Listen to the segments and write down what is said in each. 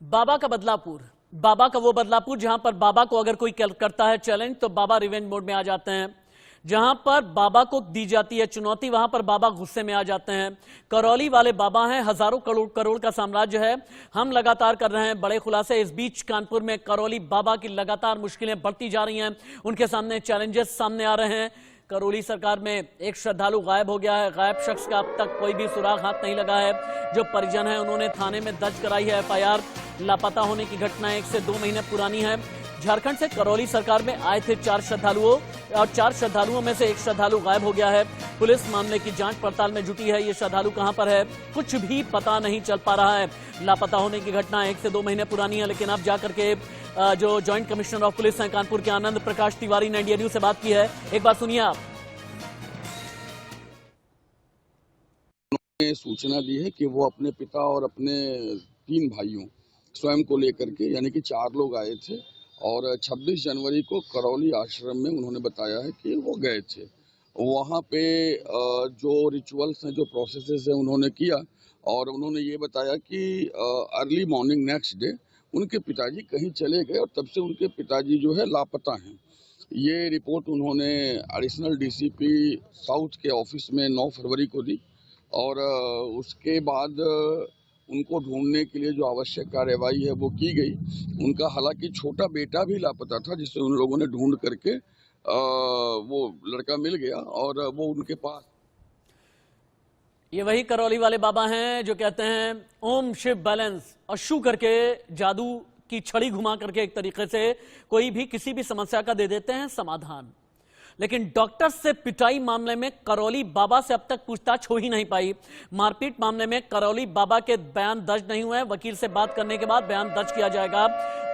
बाबा का बदलापुर, बाबा का वो बदलापुर जहां पर बाबा को अगर कोई करता है चैलेंज तो बाबा रिवेंज मोड में आ जाते हैं। जहां पर बाबा को दी जाती है चुनौती वहां पर बाबा गुस्से में आ जाते हैं। करौली वाले बाबा हैं, हजारों करोड़ करोड़ का साम्राज्य है। हम लगातार कर रहे हैं बड़े खुलासे। इस बीच कानपुर में करौली बाबा की लगातार मुश्किलें बढ़ती जा रही हैं, उनके सामने चैलेंजेस सामने आ रहे हैं। करौली सरकार में एक श्रद्धालु गायब हो गया है। गायब शख्स का अब तक कोई भी सुराग हाथ नहीं लगा है। जो परिजन है उन्होंने थाने में दर्ज कराई है एफआईआर। लापता होने की घटना 1 से 2 महीने पुरानी है। झारखंड से करौली सरकार में आए थे 4 श्रद्धालुओं और 4 श्रद्धालुओं में से एक श्रद्धालु गायब हो गया है। पुलिस मामले की जांच पड़ताल में जुटी है। ये श्रद्धालु कहां पर है कुछ भी पता नहीं चल पा रहा है। लापता होने की घटना 1 से 2 महीने पुरानी है, लेकिन अब जाकर के जो ज्वाइंट कमिश्नर ऑफ पुलिस हैं कानपुर के आनंद प्रकाश तिवारी ने इंडिया न्यूज से बात की है। एक बार सुनिए आप। सूचना दी है कि वो अपने पिता और अपने 3 भाइयों स्वयं को लेकर के, यानी कि 4 लोग आए थे और 26 जनवरी को करौली आश्रम में उन्होंने बताया है कि वो गए थे। वहाँ पे जो रिचुअल्स हैं, जो प्रोसेसेस हैं उन्होंने किया और उन्होंने ये बताया कि अर्ली मॉर्निंग नेक्स्ट डे उनके पिताजी कहीं चले गए और तब से उनके पिताजी जो है लापता हैं। ये रिपोर्ट उन्होंने एडिशनल डीसीपी साउथ के ऑफिस में 9 फरवरी को दी और उसके बाद उनको ढूंढने के लिए जो आवश्यक कार्यवाही है वो की गई। उनका हालांकि छोटा बेटा भी लापता था जिसे उन लोगों ने ढूंढ करके वो लड़का मिल गया और वो उनके पास। ये वही करौली वाले बाबा हैं जो कहते हैं ओम शिव बैलेंस और शू करके जादू की छड़ी घुमा करके एक तरीके से कोई भी किसी भी समस्या का दे देते हैं समाधान। लेकिन डॉक्टर से पिटाई मामले में करौली बाबा से अब तक पूछताछ हो ही नहीं पाई। मारपीट मामले में करौली बाबा के बयान दर्ज नहीं हुए। वकील से बात करने के बाद बयान दर्ज किया जाएगा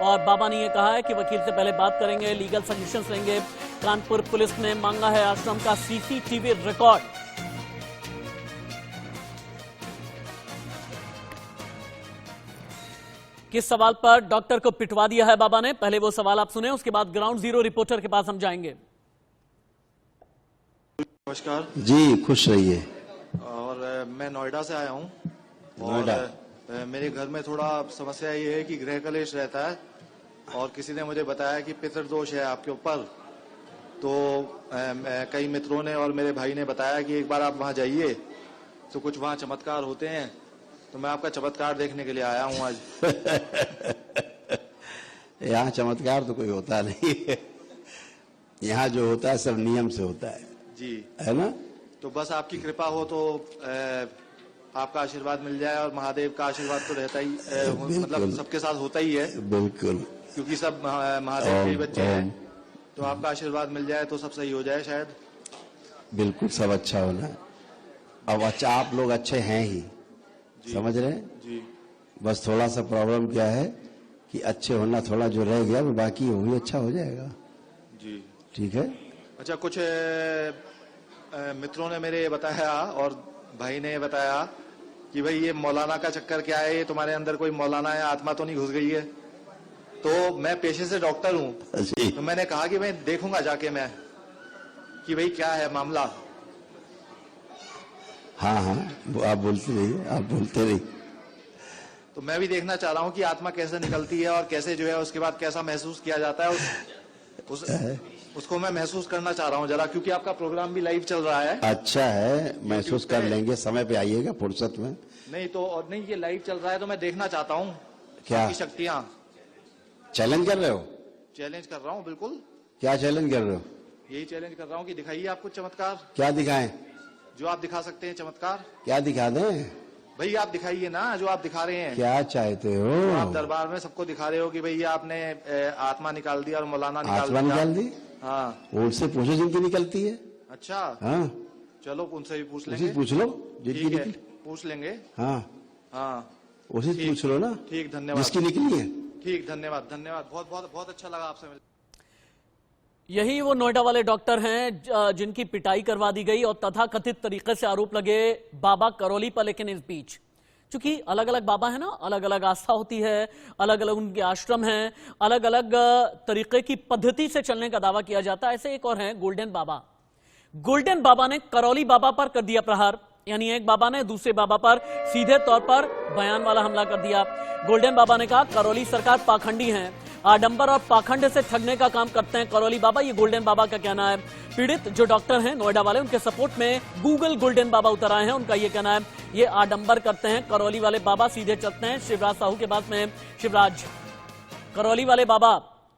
और बाबा ने यह कहा है कि वकील से पहले बात करेंगे, लीगल सजेशंस लेंगे। कानपुर पुलिस ने मांगा है आश्रम का सीसीटीवी रिकॉर्ड। किस सवाल पर डॉक्टर को पिटवा दिया है बाबा ने, पहले वो सवाल आप सुने, उसके बाद ग्राउंड जीरो रिपोर्टर के पास हम जाएंगे। नमस्कार जी, खुश रहिए। और मैं नोएडा से आया हूँ नोएडा। और मेरे घर में थोड़ा समस्या ये है कि गृह कलेश रहता है और किसी ने मुझे बताया कि पितृदोष है आपके ऊपर। तो कई मित्रों ने और मेरे भाई ने बताया कि एक बार आप वहाँ जाइए तो कुछ वहाँ चमत्कार होते हैं। तो मैं आपका चमत्कार देखने के लिए आया हूँ आज। यहाँ चमत्कार तो कोई होता नहीं है। यहाँ जो होता है सब नियम से होता है जी, है ना। तो बस आपकी कृपा हो तो आपका आशीर्वाद मिल जाए और महादेव का आशीर्वाद तो रहता ही मतलब सबके साथ होता ही है, बिल्कुल, क्योंकि सब महादेव के ही बच्चे हैं। तो आपका आशीर्वाद मिल जाए तो सब सही हो जाए शायद। बिल्कुल, सब अच्छा होना है। अब अच्छा, आप लोग अच्छे हैं ही, समझ रहे हैं जी। बस थोड़ा सा प्रॉब्लम क्या है कि अच्छे होना थोड़ा जो रह गया वो बाकी वो भी अच्छा हो जाएगा जी, ठीक है। अच्छा, कुछ मित्रों ने मेरे बताया और भाई ने बताया कि भाई ये मौलाना का चक्कर क्या है, ये तुम्हारे अंदर कोई मौलाना है, आत्मा तो नहीं घुस गई है। तो मैं पेशे से डॉक्टर हूँ, तो मैंने कहा कि मैं देखूंगा जाके मैं कि भाई क्या है मामला। हाँ हाँ, आप बोलते रहिए, आप बोलते रहिए। तो मैं भी देखना चाह रहा हूँ कि आत्मा कैसे निकलती है और कैसे जो है उसके बाद कैसा महसूस किया जाता है। उसको मैं महसूस करना चाह रहा हूँ जरा, क्योंकि आपका प्रोग्राम भी लाइव चल रहा है। अच्छा है, महसूस कर लेंगे, समय पे आइएगा फुर्सत में। नहीं तो और नहीं, ये लाइव चल रहा है तो मैं देखना चाहता हूँ क्या आपकी शक्तियाँ। चैलेंज कर रहे हो? चैलेंज कर रहा हूँ, बिल्कुल। क्या चैलेंज कर रहे हो? यही चैलेंज कर रहा हूँ कि दिखाइए आप कुछ चमत्कार। क्या दिखाएं? जो आप दिखा सकते हैं चमत्कार। क्या दिखा दें? भाई आप दिखाइए ना जो आप दिखा रहे हैं। क्या चाहते हो? तो आप दरबार में सबको दिखा रहे हो कि भैया आपने आत्मा निकाल दी और मौलाना आत्मा निकाल दी। हाँ, उनसे पूछो जिनकी निकलती है। अच्छा, हाँ, चलो उनसे भी पूछ उसी लेंगे। पूछ लो जिनकी ठीक है, निकली। पूछ लेंगे। हाँ हाँ, उसी ठीक। पूछ लो ना। ठीक, धन्यवाद। जिसकी निकली है। ठीक, धन्यवाद धन्यवाद, बहुत बहुत बहुत अच्छा लगा आपसे मिल। यही वो नोएडा वाले डॉक्टर हैं जिनकी पिटाई करवा दी गई और तथाकथित तरीके से आरोप लगे बाबा करौली पर। लेकिन इस बीच चूंकि अलग अलग बाबा है ना, अलग अलग आस्था होती है, अलग अलग उनके आश्रम हैं, अलग अलग तरीके की पद्धति से चलने का दावा किया जाता है। ऐसे एक और हैं गोल्डन बाबा। गोल्डन बाबा ने करौली बाबा पर कर दिया प्रहार। यानी एक बाबा ने दूसरे बाबा पर सीधे तौर पर बयान वाला हमला कर दिया। गोल्डन बाबा ने कहा करौली सरकार पाखंडी है, आडंबर और पाखंड से ठगने का काम करते हैं करौली बाबा, ये गोल्डन बाबा का कहना है। पीड़ित जो डॉक्टर हैं नोएडा वाले, उनके सपोर्ट में गूगल गोल्डन बाबा उतर आए हैं। उनका ये कहना है ये आडंबर करते हैं करौली वाले बाबा, सीधे चलते हैं। शिवराज साहू के बाद में शिवराज, करौली वाले बाबा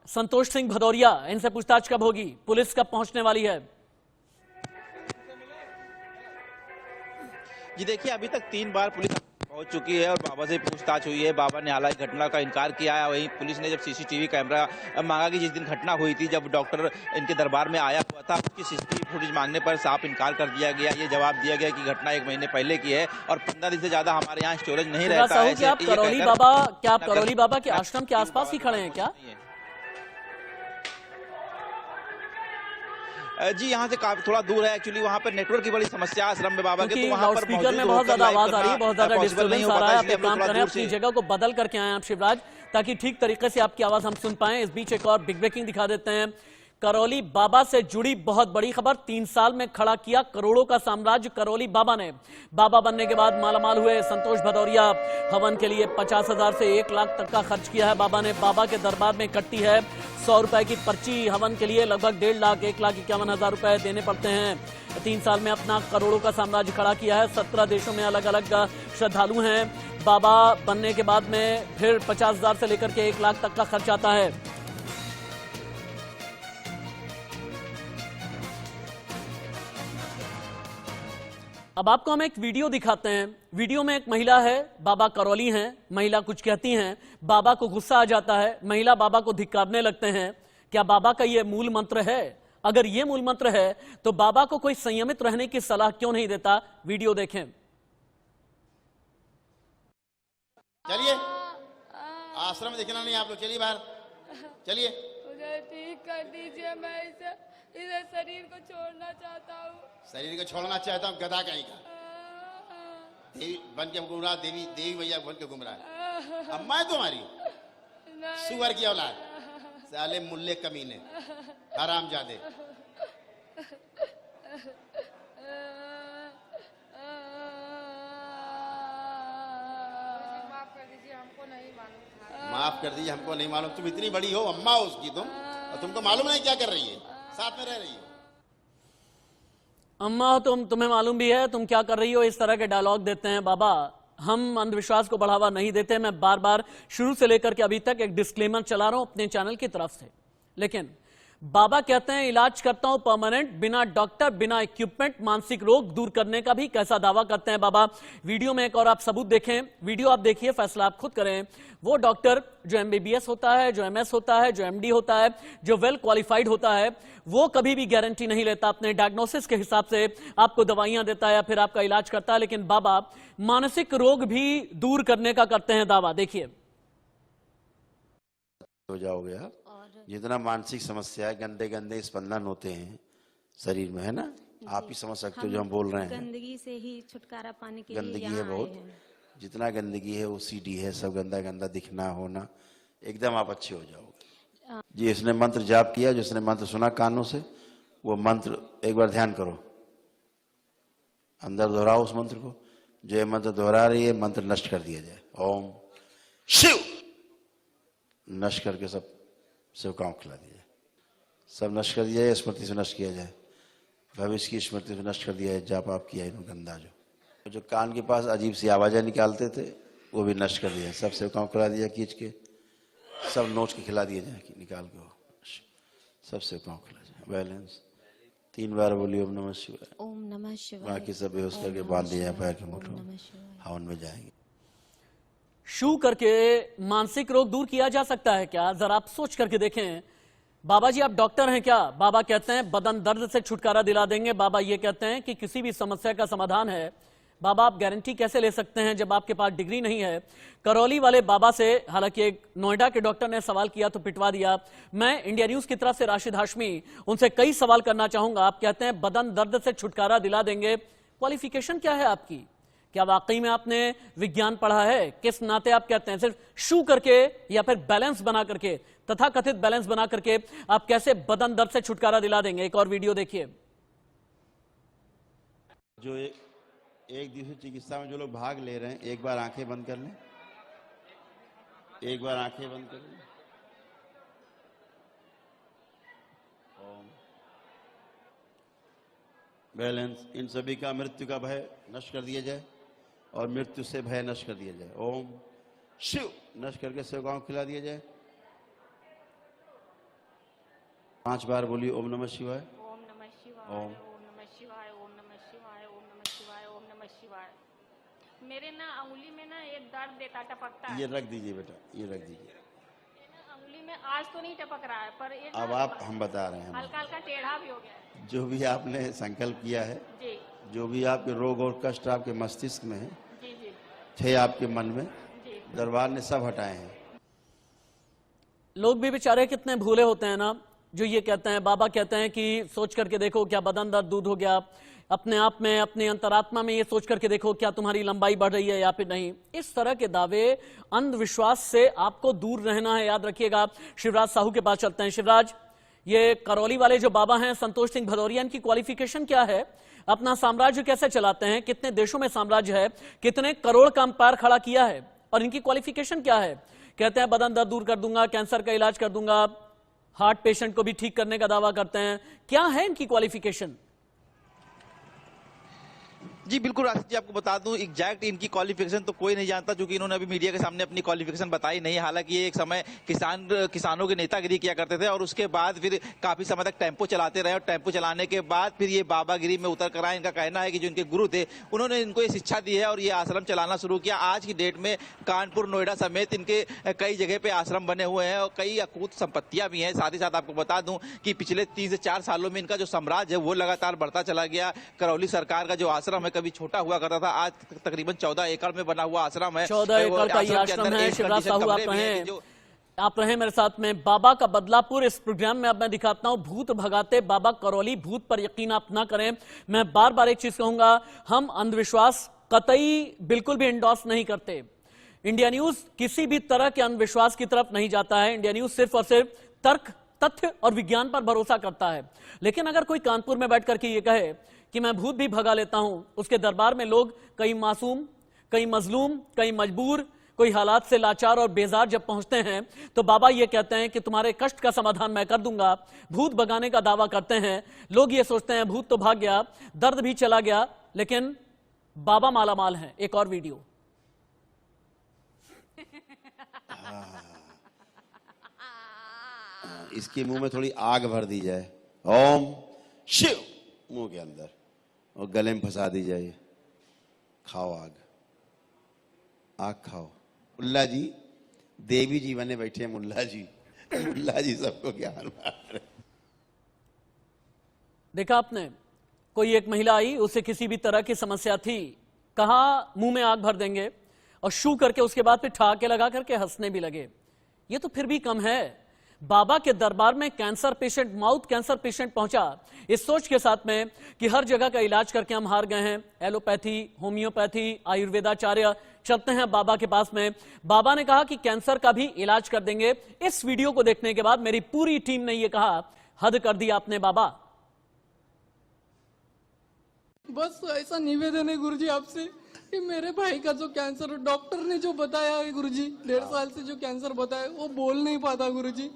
संतोष सिंह भदौरिया, इनसे पूछताछ कब होगी, पुलिस कब पहुंचने वाली है? जी देखिए, अभी तक 3 बार पुलिस पहुंच चुकी है और बाबा से पूछताछ हुई है। बाबा ने हालांकि घटना का इनकार किया है। वहीं पुलिस ने जब सीसीटीवी कैमरा मांगा कि जिस दिन घटना हुई थी, जब डॉक्टर इनके दरबार में आया हुआ था, उसकी सीसीटीवी फुटेज मांगने पर साफ इनकार कर दिया गया। ये जवाब दिया गया कि घटना 1 महीने पहले की है और 15 दिन से ज्यादा हमारे यहाँ स्टोरेज नहीं रहता है। क्या आप करौली बाबा के आश्रम के आसपास ही खड़े हैं क्या? जी यहाँ से काफी थोड़ा दूर है, एक्चुअली वहाँ पर नेटवर्क की बड़ी समस्या आश्रम में बाबा के, तो वहाँ पर स्पीकर में बहुत ज्यादा आवाज आ रही है, बहुत ज्यादा डिस्टर्बेंस आ रहा है। आप एक काम करें, अपनी जगह को बदल करके आए आप शिवराज, ताकि ठीक तरीके से आपकी आवाज हम सुन पाएं। इस बीच एक और बिग ब्रेकिंग दिखा देते हैं। करौली बाबा से जुड़ी बहुत बड़ी खबर, 3 साल में खड़ा किया करोड़ों का साम्राज्य करौली बाबा ने। बाबा बनने के बाद मालामाल हुए संतोष भदौरिया। हवन के लिए 50,000 से 1 लाख तक का खर्च किया है बाबा ने। बाबा के दरबार में कटती है 100 रुपए की पर्ची। हवन के लिए लगभग 1.5 लाख 1,51,000 रुपए देने पड़ते हैं। 3 साल में अपना करोड़ों का साम्राज्य खड़ा किया है। 17 देशों में अलग अलग श्रद्धालु हैं। बाबा बनने के बाद में फिर 50,000 से लेकर के 1 लाख तक का खर्च आता है। अब आपको हम एक वीडियो दिखाते हैं। वीडियो में एक महिला है, बाबा करौली हैं। महिला कुछ कहती हैं, बाबा को गुस्सा आ जाता है, महिला बाबा को धिक्कारने लगते हैं। क्या बाबा का ये मूल मंत्र है? अगर ये मूल मंत्र है तो बाबा को कोई संयमित रहने की सलाह क्यों नहीं देता? वीडियो देखें। चलिए, आश्रम देखना नहीं आप लोग, चलिए बाहर, चलिए। मुझे ठीक कर दीजिए, मैं इसे शरीर को छोड़ना चाहता हूँ। शरीर को छोड़ना चाहता हूँ, गधा कहीं का। देवी बन के घूम रहा, देवी मैया बन के घूम रहा है। अब मैं तुम्हारी सुअर की औलाद, साले मुल्ले कमीने, हरामजादे। माफ कर दीजिए, हमको नहीं मालूम। तुम इतनी बड़ी हो, अम्मा हो उसकी तुम, और तुमको मालूम नहीं क्या कर रही है, साथ में रह रही हो। अम्मा हो तुम, तुम्हें मालूम भी है तुम क्या कर रही हो। इस तरह के डायलॉग देते हैं बाबा। हम अंधविश्वास को बढ़ावा नहीं देते। मैं बार बार शुरू से लेकर के अभी तक एक डिस्क्लेमर चला रहा हूं अपने चैनल की तरफ से। लेकिन बाबा कहते हैं इलाज करता हूं परमानेंट, बिना डॉक्टर बिना इक्विपमेंट। मानसिक रोग दूर करने का भी कैसा दावा करते हैं बाबा। वीडियो में एक और आप सबूत देखें। वीडियो आप देखिए, फैसला आप खुद करें। वो डॉक्टर जो MBBS होता है, जो MS होता है, जो MD होता है, जो वेल क्वालिफाइड होता है, वो कभी भी गारंटी नहीं लेता। अपने डायग्नोसिस के हिसाब से आपको दवाइयां देता है या फिर आपका इलाज करता है। लेकिन बाबा मानसिक रोग भी दूर करने का करते हैं दावा। देखिए। हो जाओगे आप, जितना मानसिक समस्या है, गंदे गंदे स्पंदन होते हैं शरीर में, है ना? आप ही समझ सकते हो जो हम बोल रहे हैं। गंदगी से ही छुटकारा पाने के लिए गंदगी है यहाँ बहुत, आए हैं। जितना गंदगी है, OCD है, सब गंदा गंदा दिखना होना, एकदम आप अच्छे हो जाओगे। जी, इसने मंत्र जाप किया, जिसने मंत्र सुना कानों से, वो मंत्र एक बार ध्यान करो, अंदर दोहराओ उस मंत्र को। जो ये मंत्र दोहरा रही है, मंत्र नष्ट कर दिया जाए। ओम शिव, नष्ट करके सब शिवकाओं खिला दिया जाए, सब नष्ट कर दिया जाए। स्मृति से नष्ट किया जाए, भविष्य की स्मृति से नष्ट कर दिया जाए। जाप आप किया है गंदा जो कान के पास अजीब सी आवाजें निकालते थे, वो भी नष्ट कर दिया। सब शिवकाओं खिला दिया, खींच के सब नोच के खिला दिया जाए, निकाल के सब शिवकाओं खिला जाए। बैलेंस 3 बार बोलिए ओम नमः शिवाय। ओम नमः शिवाय। बाकी सब बेहोश करके बांध दिया जाए, पैर के मुठों हवन में जाएंगे। शू करके मानसिक रोग दूर किया जा सकता है क्या? जरा आप सोच करके देखें। बाबा जी आप डॉक्टर हैं क्या? बाबा कहते हैं बदन दर्द से छुटकारा दिला देंगे। बाबा ये कहते हैं कि किसी भी समस्या का समाधान है। बाबा आप गारंटी कैसे ले सकते हैं जब आपके पास डिग्री नहीं है? करौली वाले बाबा से हालांकि एक नोएडा के डॉक्टर ने सवाल किया तो पिटवा दिया। मैं इंडिया न्यूज की तरफ से राशिद हाशमी उनसे कई सवाल करना चाहूंगा। आप कहते हैं बदन दर्द से छुटकारा दिला देंगे, क्वालिफिकेशन क्या है आपकी? क्या वाकई में आपने विज्ञान पढ़ा है? किस नाते आप कहते हैं सिर्फ शू करके या फिर बैलेंस बना करके, तथा कथित बैलेंस बना करके आप कैसे बदन दर्द से छुटकारा दिला देंगे? एक और वीडियो देखिए। जो एक दिवसीय चिकित्सा में जो लोग भाग ले रहे हैं, एक बार आंखें बंद कर लें, एक बार आंखें बंद कर लें। ओम। बैलेंस। इन सभी का मृत्यु का भय नष्ट कर दिया जाए और मृत्यु से भय नष्ट कर दिया जाए। ओम शिव। नष्ट करके सेवकाओं को खिला दिया जाए। 5 बार बोलिए ओम नमः शिवाय। ओम नमः शिवाय। ओम। ओम नमः शिवाय। ओम नमः शिवाय। ओम नमः शिवाय। ओम नमः शिवाय। मेरे ना अंगुली में ना ये दर्द देता टपकता ये है। रख दीजिए बेटा, ये रख दीजिए। ये ना अंगुली में आज तो नहीं टपक रहा है, पर ये अब ना आप हम बता रहे हैं, हल्का हल्का टेढ़ा भी हो गया है। जो भी आपने संकल्प किया है, जी जो भी आपके रोग और कष्ट आपके मस्तिष्क में है, जी जी थे आपके मन में, जी। दरबार ने सब हटाए हैं। लोग भी बेचारे कितने भूले होते हैं ना, जो ये कहते हैं, बाबा कहते हैं कि सोच करके देखो क्या बदन दर्द दूर हो गया, अपने आप में अपने अंतरात्मा में ये सोच करके देखो क्या तुम्हारी लंबाई बढ़ रही है या फिर नहीं। इस तरह के दावे अंधविश्वास से आपको दूर रहना है, याद रखिएगा। शिवराज साहू के पास चलते हैं। शिवराज, ये करौली वाले जो बाबा हैं संतोष सिंह भदौरिया, इनकी क्वालिफिकेशन क्या है? अपना साम्राज्य कैसे चलाते हैं? कितने देशों में साम्राज्य है? कितने करोड़ का अंपायर खड़ा किया है? और इनकी क्वालिफिकेशन क्या है? कहते हैं बदन दर्द दूर कर दूंगा, कैंसर का इलाज कर दूंगा, हार्ट पेशेंट को भी ठीक करने का दावा करते हैं। क्या है इनकी क्वालिफिकेशन? जी बिल्कुल राशिद जी, आपको बता दूं एग्जैक्ट इनकी क्वालिफिकेशन तो कोई नहीं जानता, क्योंकि इन्होंने अभी मीडिया के सामने अपनी क्वालिफिकेशन बताई नहीं। हालांकि ये एक समय किसानों की नेतागिरी किया करते थे और उसके बाद फिर काफी समय तक टेम्पो चलाते रहे और टेम्पो चलाने के बाद फिर ये बाबागिरी में उतर कर आए। इनका कहना है कि जो इनके गुरु थे उन्होंने इनको ये शिक्षा दी है और ये आश्रम चलाना शुरू किया। आज की डेट में कानपुर, नोएडा समेत इनके कई जगह पे आश्रम बने हुए हैं और कई अकूत संपत्तियां भी हैं। साथ ही साथ आपको बता दूं कि पिछले 3 से 4 सालों में इनका जो साम्राज्य है वो लगातार बढ़ता चला गया। करौली सरकार का जो आश्रम है कभी छोटा हुआ करता था, आज तकरीबन 14 एकड़ में बना हुआ आश्रम है। 14 एकड़ का ये आश्रम है। शिवराज साहू आप रहे मेरे साथ में। बाबा का बदलापुर इस प्रोग्राम में अब मैं दिखाता हूं भूत भगाते बाबा करौली। भूत पर यकीन आप ना करें। मैं बार बार एक चीज कहूंगा, हम अंधविश्वास कतई बिल्कुल भी इंडोर्स नहीं करते। इंडिया न्यूज किसी भी तरह के अंधविश्वास की तरफ नहीं जाता है। इंडिया न्यूज सिर्फ और सिर्फ तर्क, तथ्य और विज्ञान पर भरोसा करता है। लेकिन अगर कोई कानपुर में बैठ करके ये कहे कि मैं भूत भी भगा लेता हूं, उसके दरबार में लोग कई मासूम, कई मजलूम, कई मजबूर, कोई हालात से लाचार और बेजार जब पहुंचते हैं तो बाबा ये कहते हैं कि तुम्हारे कष्ट का समाधान मैं कर दूंगा। भूत भगाने का दावा करते हैं। लोग ये सोचते हैं भूत तो भाग गया, दर्द भी चला गया, लेकिन बाबा मालामाल हैं। एक और वीडियो। इसके मुंह में थोड़ी आग भर दी जाए, ओम शिव, मुंह के अंदर, और गले में फंसा दी जाए। खाओ आग, आग खाओ। मुल्ला जी, देवी जी बने बैठे हैं मुल्ला जी। मुल्ला जी सबको ज्ञान बांट रहे। देखा आपने, कोई एक महिला आई, उसे किसी भी तरह की समस्या थी, कहा मुंह में आग भर देंगे और शू करके उसके बाद फिर ठहाके लगा करके हंसने भी लगे। ये तो फिर भी कम है। बाबा के दरबार में cancer patient, mouth cancer patient पहुंचा इस सोच के साथ में कि हर जगह का इलाज करके हम हार गए हैं। एलोपैथी, होम्योपैथी, आयुर्वेदाचार्य, चलते हैं बाबा के पास में। बाबा ने कहा कि कैंसर का भी इलाज कर देंगे। इस वीडियो को देखने के बाद मेरी पूरी टीम ने यह कहा, हद कर दी आपने बाबा। बस ऐसा निवेदन है गुरुजी आपसे कि मेरे भाई का जो कैंसर, डॉक्टर ने जो बताया है गुरुजी, 1.5 साल से जो कैंसर बताया, वो बोल नहीं पाता गुरुजी।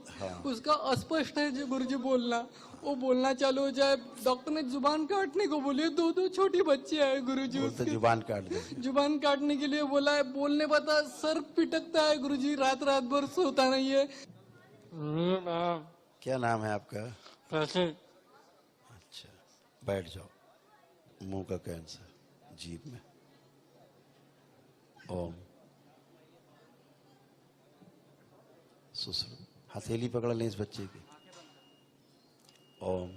उसका अस्पष्ट है जो गुरुजी बोलना, वो बोलना चालू हो जाए। डॉक्टर ने जुबान काटने को बोली, 2 छोटी बच्ची है गुरुजी, उसकी जुबान काट दे। जुबान काटने के लिए बोला है, बोल नहीं पाता, सर पिटकता है गुरुजी, रात भर सोता नहीं है। क्या नाम है आपका? कैसे? अच्छा, बैठ जाओ। मुंह का कैंसर, जीभ में। ओम। सुसु, हथेली पकड़ लें इस बच्चे की। ओम।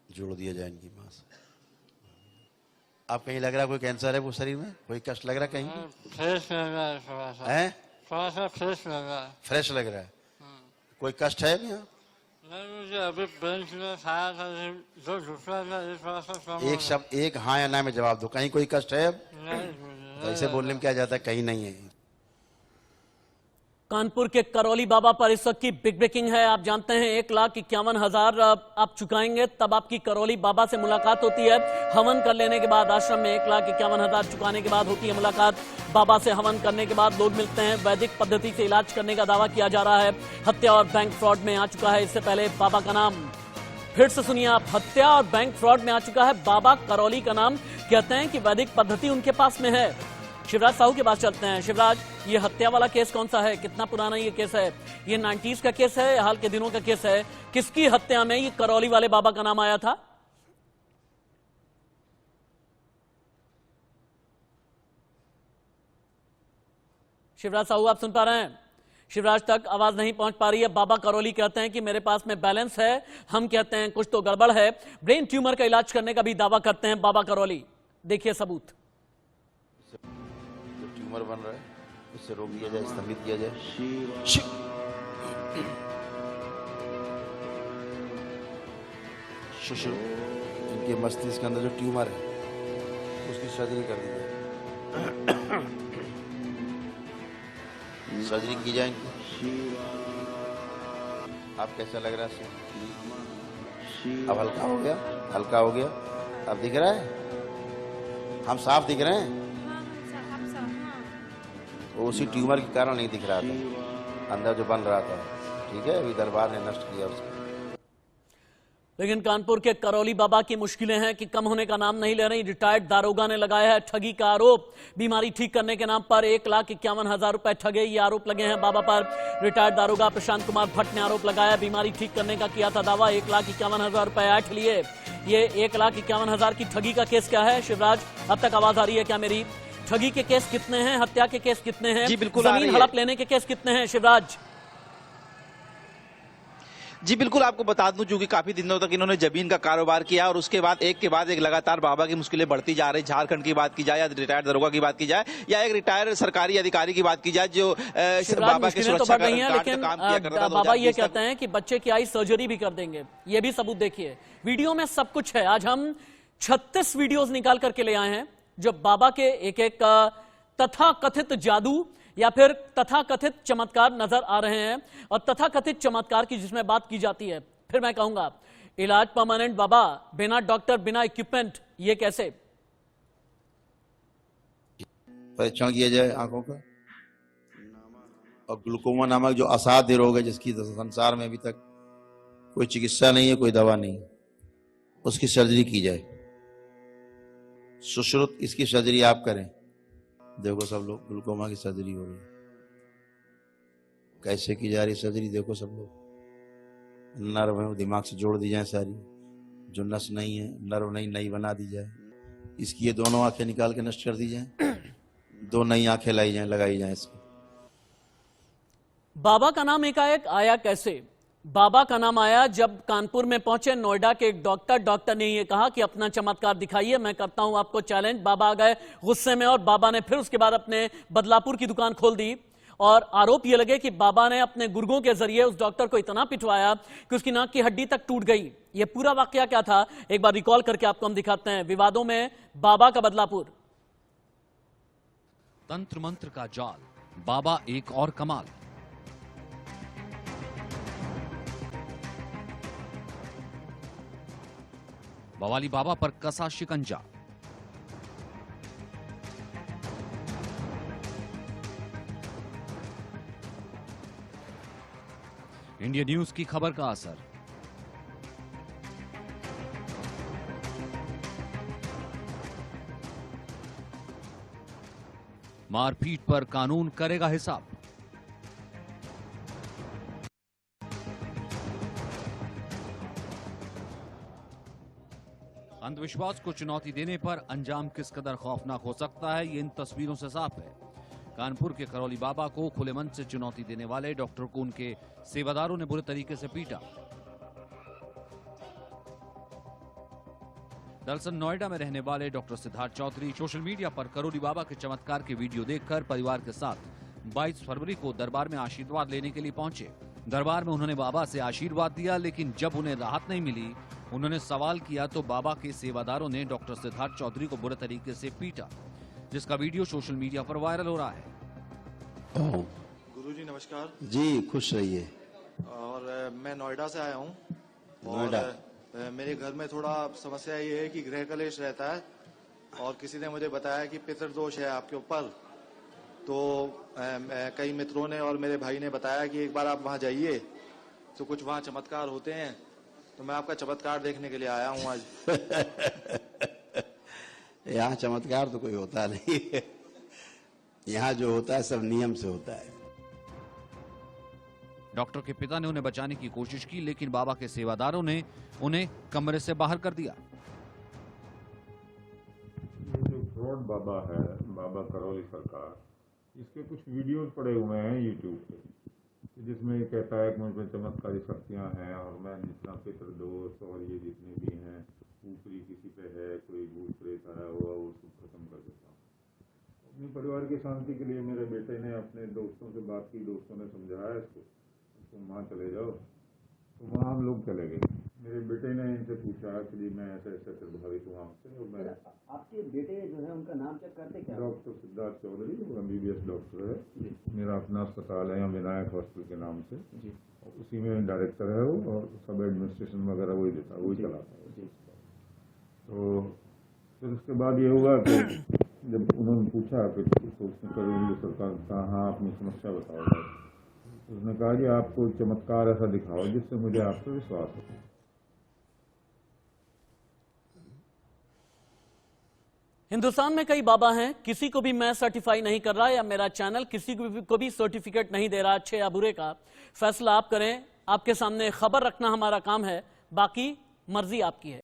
जोड़ दिया जाए इनकी मां से। आप कहीं लग रहा है कोई कैंसर है वो शरीर में? कोई कष्ट लग रहा है कहीं? फ्रेश लग रहा है थोड़ा सा। है? थोड़ा सा फ्रेश लग रहा है। फ्रेश लग रहा है? कोई कष्ट है यहाँ? नहीं, मुझे अभी बेंच में खाया था, जो दूसरा था ये थोड़ा सा कम। एक शब्द, एक हाँ या ना में जवाब दो। कहीं कोई कष्ट है अब? नहीं, तो ऐसे बोलने में क्या जाता है, कहीं नहीं है। कानपुर के करौली बाबा पर इस वक्त की बिग ब्रेकिंग है। आप जानते हैं 1,51,000 आप चुकाएंगे तब आपकी करौली बाबा से मुलाकात होती है। हवन कर लेने के बाद आश्रम में 1,51,000 चुकाने के बाद होती है मुलाकात। बाबा से हवन करने के बाद लोग मिलते हैं। वैदिक पद्धति से इलाज करने का दावा किया जा रहा है। हत्या और बैंक फ्रॉड में आ चुका है। इससे पहले बाबा का नाम फिर से सुनिए आप, हत्या और बैंक फ्रॉड में आ चुका है बाबा करौली का नाम। कहते हैं कि वैदिक पद्धति उनके पास में है। शिवराज साहू के पास चलते हैं। शिवराज, ये हत्या वाला केस कौन सा है? कितना पुराना ये केस है? ये 90s का केस है, हाल के दिनों का केस है? किसकी हत्या में ये करौली वाले बाबा का नाम आया था? शिवराज साहू आप सुन पा रहे हैं? शिवराज तक आवाज नहीं पहुंच पा रही है। बाबा करौली कहते हैं कि मेरे पास में बैलेंस है। हम कहते हैं कुछ तो गड़बड़ है। ब्रेन ट्यूमर का इलाज करने का भी दावा करते हैं बाबा करौली। देखिए सबूत। ट्यूमर बन रहा है, इससे रोक दिया जाए, स्तंभित किया जाए। शिशु इनके मस्तिष्क के अंदर जो ट्यूमर है उसकी सर्जरी कर दी जाए। सर्जरी की जाए इनकी। आप कैसा लग रहा है? अब हल्का हो गया, हल्का हो गया। अब दिख रहा है, हम साफ दिख रहे हैं। वो उसी ट्यूमर के कारण नहीं दिख रहा था, अंदर जो बन रहा था। ठीक है, अभी दरबार ने नष्ट किया उसको। लेकिन कानपुर के करौली बाबा की मुश्किलें हैं कि कम होने का नाम नहीं ले रही। रिटायर्ड दारोगा ने लगाया है ठगी का आरोप। बीमारी ठीक करने के नाम पर 1,51,000 रुपए ठगे, ये आरोप लगे हैं बाबा पर। रिटायर्ड दारोगा प्रशांत कुमार भट्ट ने आरोप लगाया। बीमारी ठीक करने का किया था दावा, 1,51,000 रुपए ऐठ लिए। ये 1,51,000 की ठगी का केस क्या है? शिवराज, अब तक आवाज आ रही है क्या मेरी? ठगी के केस कितने हैं? हत्या के केस कितने हैं? जी बिल्कुल, जमीन हड़प लेने के केस कितने हैं? शिवराज जी बिल्कुल, आपको बता दूं चूंकि काफी दिनों तक इन्होंने जमीन का कारोबार किया और उसके बाद एक के बाद एक लगातार बाबा की मुश्किलें बढ़ती जा रही। झारखंड की बात की जाए या रिटायर्ड दरोगा की बात की जाए या एक रिटायर्ड सरकारी अधिकारी की बात की जाए जो बाबा की तो सुरक्षा बढ़ रही हैं, लेकिन काम किया करता था। बाबा ये कहते हैं कि बच्चे की आई सर्जरी भी कर देंगे। ये भी सबूत देखिए, वीडियो में सब कुछ है। आज हम 36 वीडियोस निकाल करके ले आए हैं जो बाबा के एक एक तथाकथित जादू या फिर तथाकथित चमत्कार नजर आ रहे हैं। और तथाकथित चमत्कार की जिसमें बात की जाती है, फिर मैं कहूंगा इलाज परमानेंट बाबा, बिना डॉक्टर, बिना इक्विपमेंट, ये कैसे? परीक्षण किया जाए आंखों का। और ग्लूकोमा नामक जो असाध्य रोग है, जिसकी संसार में अभी तक कोई चिकित्सा नहीं है, कोई दवा नहीं, उसकी सर्जरी की जाए। सुश्रुत इसकी सर्जरी आप करें। देखो सब लोग, ग्लूकोमा की सर्जरी हो रही है। कैसे की जा रही सर्जरी देखो सब लोग। नर्व है दिमाग से जोड़ दी जाए सारी, जो नस नहीं है, नर्व नहीं, नई बना दी जाए। इसकी ये दोनों आंखें निकाल के नष्ट कर दी जाए, 2 नई आंखें लाई जाए, लगाई जाए इसको। बाबा का नाम एकाएक आया कैसे? बाबा का नाम आया जब कानपुर में पहुंचे नोएडा के एक डॉक्टर ने ये कहा कि अपना चमत्कार दिखाइए, मैं करता हूं आपको चैलेंज। बाबा आ गए गुस्से में और बाबा ने फिर उसके बाद अपने बदलापुर की दुकान खोल दी। और आरोप ये लगे कि बाबा ने अपने गुर्गों के जरिए उस डॉक्टर को इतना पिटवाया कि उसकी नाक की हड्डी तक टूट गई। ये पूरा वाकया क्या था, एक बार रिकॉल करके आपको हम दिखाते हैं। विवादों में बाबा का बदलापुर। तंत्र मंत्र का जाल, बाबा एक और कमाल। बवाली बाबा पर कसा शिकंजा। इंडिया न्यूज की खबर का असर। मारपीट पर कानून करेगा हिसाब। अंधविश्वास को चुनौती देने पर अंजाम किस कदर खौफनाक हो सकता है, ये इन तस्वीरों से साफ है। कानपुर के करौली बाबा को खुले मन से चुनौती देने वाले डॉक्टर को उनके सेवादारों ने बुरे तरीके से पीटा। दरअसल नोएडा में रहने वाले doctor Siddharth Chaudhary social media पर करौली बाबा के चमत्कार के वीडियो देखकर परिवार के साथ 22 फरवरी को दरबार में आशीर्वाद लेने के लिए पहुंचे। दरबार में उन्होंने बाबा से आशीर्वाद दिया, लेकिन जब उन्हें राहत नहीं मिली, उन्होंने सवाल किया तो बाबा के सेवादारों ने डॉक्टर सिद्धार्थ चौधरी को बुरे तरीके से पीटा, जिसका वीडियो सोशल मीडिया पर वायरल हो रहा है। गुरुजी नमस्कार। नमस्कार जी, खुश रहिए। और मैं नोएडा से आया हूँ नोएडा। और मेरे घर में थोड़ा समस्या ये है कि गृह कलेश रहता है और किसी ने मुझे बताया कि पितृदोष है आपके ऊपर। तो कई मित्रों ने और मेरे भाई ने बताया कि एक बार आप वहाँ जाइए तो कुछ वहाँ चमत्कार होते हैं। तो मैं आपका चमत्कार देखने के लिए आया हूँ आज। यहाँ चमत्कार तो कोई होता नहीं है। यहाँ जो होता है सब नियम से होता है। डॉक्टर के पिता ने उन्हें बचाने की कोशिश की, लेकिन बाबा के सेवादारों ने उन्हें कमरे से बाहर कर दिया। ये जो फ्रॉड बाबा है, बाबा करौली सरकार, इसके कुछ वीडियोस पड़े हुए हैं यूट्यूब पे, जिसमें ये कहता है कि मुझ में चमत्कारी शक्तियां हैं और मैं जितना पितृदोष और ये जितने भी हैं ऊपरी किसी पे है, कोई भूत प्रेत आया हुआ, वो सब खत्म कर देता हूँ। अपने परिवार की शांति के लिए मेरे बेटे ने अपने दोस्तों से बात की, दोस्तों ने समझाया इसको, तुम वहाँ चले जाओ। तो वहाँ हम लोग चले गए। मेरे बेटे ने इनसे पूछा कि जी मैं ऐसे ऐसे प्रभावित हुआ हमसे। और मैं आपके बेटे जो है उनका नाम चेक करते क्या? डॉक्टर सिद्धार्थ चौधरी, वो MBBS डॉक्टर है। मेरा अपना अस्पताल है विनायक हॉस्पिटल के नाम से, और उसी में डायरेक्टर है वो, और सब एडमिनिस्ट्रेशन वगैरह वही देता है, वही चलाता है। तो फिर उसके बाद ये हुआ कि जब उन्होंने पूछा कि तो उसने करोली सरकार कहा हाँ अपनी समस्या बताओ। उसने कहा कि आप कोई चमत्कार ऐसा दिखाओ जिससे मुझे आप पे विश्वास हो। हिंदुस्तान में कई बाबा हैं, किसी को भी मैं सर्टिफाई नहीं कर रहा या मेरा चैनल किसी को भी सर्टिफिकेट नहीं दे रहा। अच्छे या बुरे का फैसला आप करें। आपके सामने खबर रखना हमारा काम है, बाकी मर्जी आपकी है।